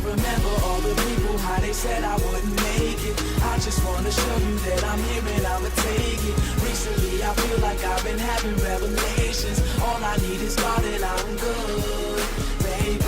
Remember all the people, how they said I wouldn't make it. I just wanna show you that I'm here and I'ma take it. Recently I feel like I've been having revelations. All I need is God and I'm good, baby.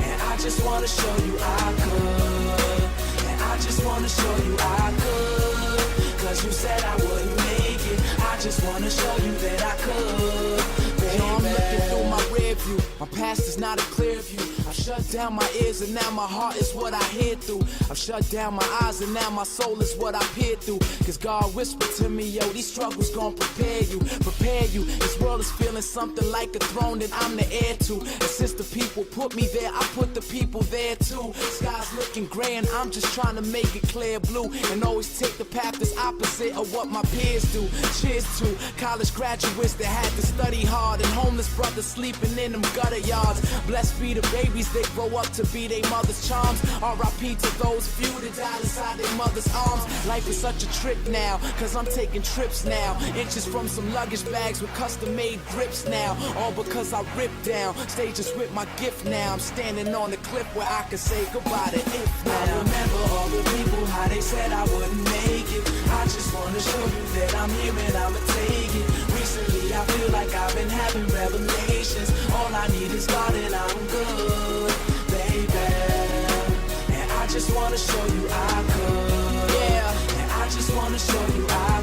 And I just wanna show you I could. And I just wanna show you I could. Cause you said I wouldn't make it. I just wanna show you that I could, baby. Yo, I'm looking through my rear view. My past is not a clear view. I've shut down my ears and now my heart is what I hear through. I've shut down my eyes and now my soul is what I peer through. Cause God whispered to me, yo, these struggles gon' prepare you, prepare you. This world is feeling something like a throne that I'm the heir to. And since the people put me there, I put the people there too. Sky's looking gray and I'm just trying to make it clear blue. And always take the path that's opposite of what my peers do. Cheers to college graduates that had to study hard, and homeless brothers sleeping in them gutter yards. Blessed be the babies that grow up to be their mother's charms. R.I.P. to those few that died inside their mother's arms. Life is such a trick now, cause I'm taking trips now. Inches from some luggage bags with custom made grips now. All because I ripped down stages with my gift now. I'm standing on the cliff where I can say goodbye to if now. I remember all the people, how they said I wouldn't make it. I just wanna show you that I'm here and I'ma take it. Recently I feel like I've been having revelations. All I need is God and I'm good, baby. And I just wanna show you I could. Yeah. And I just wanna show you I